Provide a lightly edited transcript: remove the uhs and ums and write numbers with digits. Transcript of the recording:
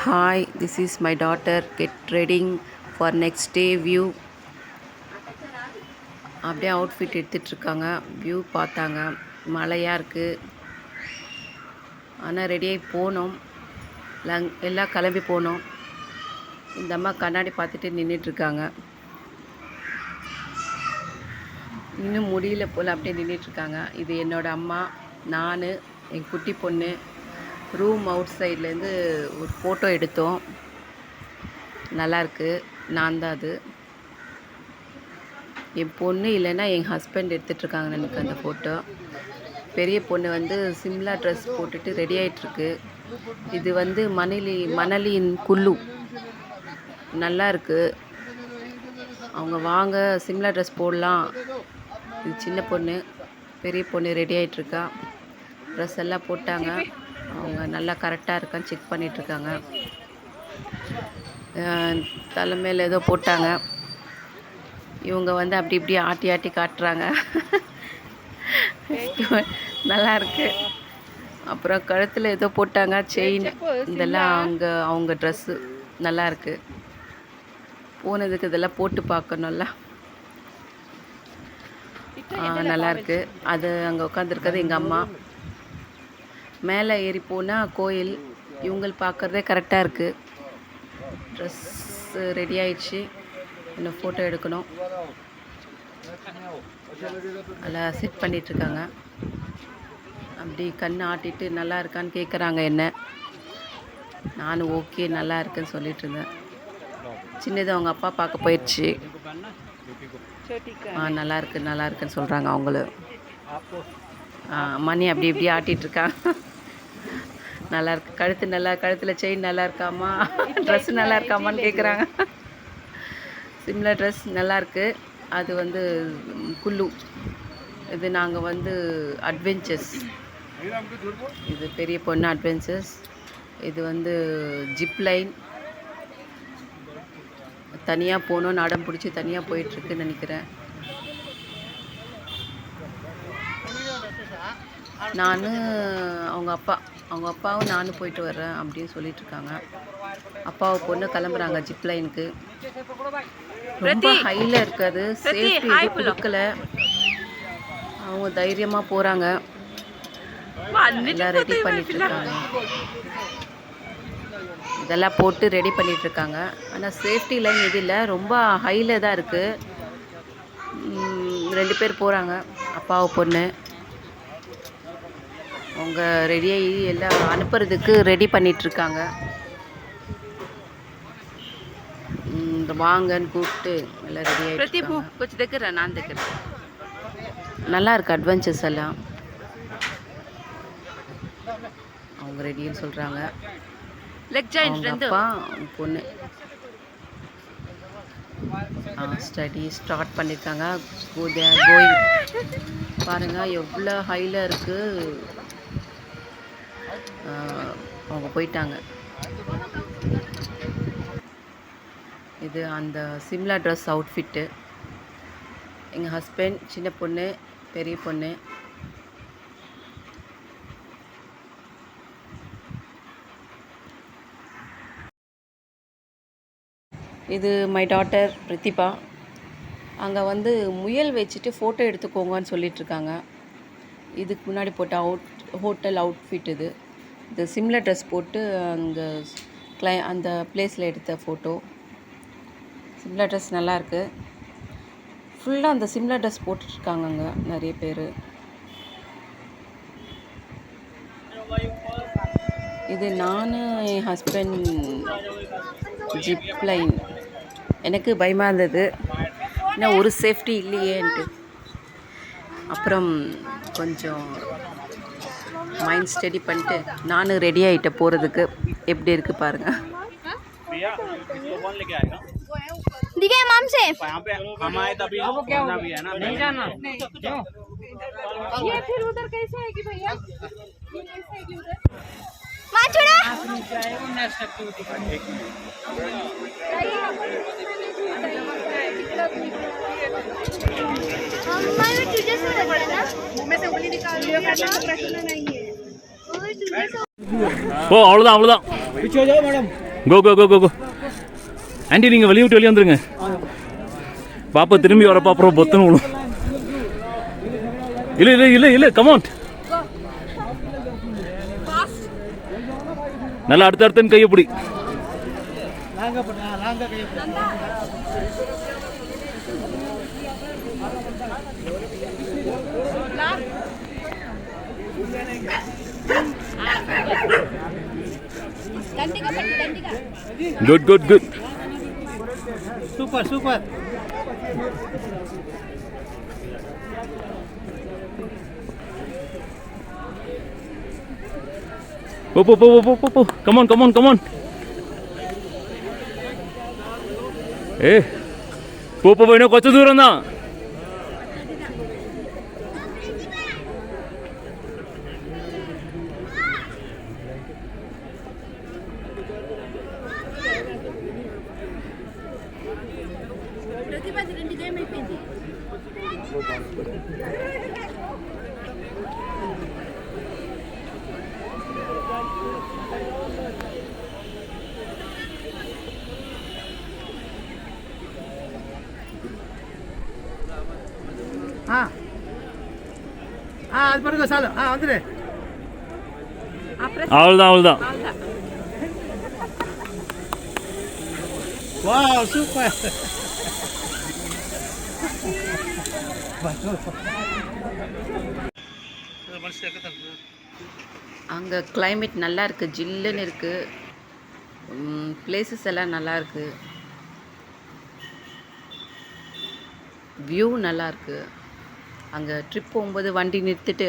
Hi, this is my daughter. Get ready for next day view. அப்படியே outfit எடுத்துகிட்ருக்காங்க. View பார்த்தாங்க. மழையாக இருக்குது. ஆனால் ரெடியாகி போனோம். எல்லாம் கிளம்பி போனோம். இந்த அம்மா கண்ணாடி பார்த்துட்டு நின்றுட்டுருக்காங்க. இன்னும் முடியல போல் அப்படியே நின்றுட்டுருக்காங்க. இது என்னோடய அம்மா, நான், என் குட்டி பொண்ணு. ரூம் அவுட் சைட்லேருந்து ஒரு ஃபோட்டோ எடுத்தோம். நல்லாயிருக்கு. நான் தான் அது. என் பொண்ணு இல்லைன்னா என் ஹஸ்பண்ட் எடுத்துகிட்ருக்காங்க எனக்கு அந்த ஃபோட்டோ. பெரிய பொண்ணு வந்து சிம்லா ட்ரெஸ் போட்டுட்டு ரெடி ஆகிட்டுருக்கு. இது வந்து மணலியின் குல்லு. நல்லா இருக்குது. அவங்க வாங்க சிம்லா ட்ரெஸ் போடலாம். இது சின்ன பொண்ணு. பெரிய பொண்ணு ரெடி ஆகிட்டுருக்கா. ட்ரெஸ் எல்லாம் போட்டாங்க. அவங்க நல்லா கரெக்டாக இருக்கான்னு செக் பண்ணிகிட்ருக்காங்க. தலைமையில் ஏதோ போட்டாங்க. இவங்க வந்து அப்படி இப்படி ஆட்டி ஆட்டி காட்டுறாங்க. நல்லா இருக்கு. அப்புறம் கழுத்தில் ஏதோ போட்டாங்க, செயின். இதெல்லாம் அவங்க ட்ரெஸ்ஸு நல்லா இருக்கு. போனதுக்கு இதெல்லாம் போட்டு பார்க்கணும்ல. நல்லா இருக்கு. அது அங்கே உட்காந்துருக்கிறது எங்கள் அம்மா. மேலே ஏறி போனால் கோயில். இவங்க பார்க்குறதே கரெக்டாக இருக்குது. ட்ரெஸ் ரெடி ஆயிடுச்சு. இன்னும் ஃபோட்டோ எடுக்கணும். நல்லா செட் பண்ணிகிட்ருக்காங்க. அப்படி கண் ஆட்டிட்டு நல்லா இருக்கான்னு கேட்குறாங்க என்ன. நானும் ஓகே நல்லா இருக்குன்னு சொல்லிட்டு இருந்தேன். சின்னது அவங்க அப்பா பார்க்க போயிடுச்சு. நல்லா இருக்குன்னு சொல்கிறாங்க அவங்களும். மணி அப்படி இப்படி ஆட்டிகிட்ருக்காங்க. நல்லா இருக்கு. கழுத்தில் செயின் நல்லா இருக்காமா, ட்ரெஸ்ஸு நல்லா இருக்காமான்னு கேட்குறாங்க. சிம்லா ட்ரெஸ் நல்லாயிருக்கு. அது வந்து குல்லு. இது நாங்கள் வந்து அட்வென்ச்சர்ஸ். இது பெரிய பொண்ணு அட்வென்ச்சர்ஸ். இது வந்து ஜிப் லைன். தனியாக போகணுன்னு அடம் பிடிச்சி தனியாக போயிட்டுருக்குன்னு நினைக்கிறேன். நான் அவங்க அப்பாவும் நானும் போயிட்டு வர்றேன் அப்படின்னு சொல்லிகிட்ருக்காங்க. அப்பாவை பொண்ணு கிளம்புறாங்க ஜிப் லைனுக்கு. ரொம்ப ஹையில் இருக்காது. சேஃப்டி எதுவும் கொடுக்கல. அவங்க தைரியமாக போகிறாங்க. எல்லாம் ரெடி பண்ணிகிட்ருக்காங்க. இதெல்லாம் போட்டு ரெடி பண்ணிகிட்ருக்காங்க. ஆனால் சேஃப்டி லைன் இது இல்லை. ரொம்ப ஹையில் தான் இருக்குது. 2 பேர் போகிறாங்க, அப்பாவை பொண்ணு. அவங்க ரெடியாகி எல்லாம் அனுப்புறதுக்கு ரெடி பண்ணிகிட்ருக்காங்க. வாங்கன்னு கூப்பிட்டு எல்லாம் ரெடி ஆகிட்டு கொஞ்சம் தைக்கிறேன். நான் தைக்கிறேன். நல்லா இருக்கு அட்வென்ச்சர்ஸ் எல்லாம். அவங்க ரெடின்னு சொல்கிறாங்க. அப்பா பொண்ணு ஸ்டடி ஸ்டார்ட் பண்ணியிருக்காங்க. கோயிங். பாருங்கள் எவ்வளோ ஹையில் இருக்குது. அவங்க போயிட்டாங்க. இது அந்த சிம்லா ட்ரெஸ் அவுட்ஃபிட்டு. எங்கள் ஹஸ்பண்ட், சின்ன பொண்ணு, பெரிய பொண்ணு. இது மை டாட்டர் பிரித்திபா. அங்கே வந்து முயல் வச்சுட்டு ஃபோட்டோ எடுத்துக்கோங்கன்னு சொல்லிகிட்ருக்காங்க. இதுக்கு முன்னாடி போட்ட ஹோட்டல் அவுட்ஃபிட் இது. இது சிம்லா ட்ரெஸ் போட்டு அந்த பிளேஸில் எடுத்த ஃபோட்டோ. சிம்லா ட்ரெஸ் நல்லாயிருக்கு. ஃபுல்லாக அந்த சிம்லா ட்ரெஸ் போட்டுட்ருக்காங்க அங்கே நிறைய பேர். இது நான், என் ஹஸ்பண்ட் ஜிப் லைன். எனக்கு பயமாக இருந்தது, ஏன்னா ஒரு சேஃப்டி இல்லையேன்ட்டு. அப்புறம் கொஞ்சம் மைண்ட் ஸ்டடி பண்ணிட்டு நானும் ரெடி ஆகிட்டேன் போகிறதுக்கு. எப்படி இருக்குது பாருங்கள். दिखे माम से यहाँ पे हम आए तभी होना भी है ना, नहीं जाना क्यों? ये फिर उधर कैसे है कि भैया, ये कैसे है कि उधर मां छोड़ा नेक्स्ट एक्टिविटी का एक मैं तुझे से लगता है ना, मुंह में से उंगली निकाल लियो, क्या प्रश्न नहीं है। ஓ அவ்வளோதான். पीछे हो जाओ मैडम. கோ கோ கோ கோ கோ ஆண்டி நீங்கள் வெளியே விட்டு வெளியே வந்துருங்க. பாப்பா திரும்பி வரப்பா அப்புறம் பொத்துன்னு விடும். இல்லை இல்லை இல்லை இல்லை கமான். நல்லா அடுத்த அடுத்தன்னு கையை பிடி. Good good good. Super super. போ போ போ போ போ போ. Come on come on come on. ஏ போ போ இன்னும் கொஞ்சம் தூரம் தான். அது பாருங்க சாலு. வந்துடு. அவ்வளோதான் அவ்வளோதான். Wow super. அங்கே climate நல்லா இருக்குது, ஜில்லுன்னு இருக்குது. பிளேசஸ் எல்லாம் நல்லா இருக்குது. வியூ நல்லா இருக்குது. அங்கே ட்ரிப் போகும்போது வண்டி நிறுத்திட்டு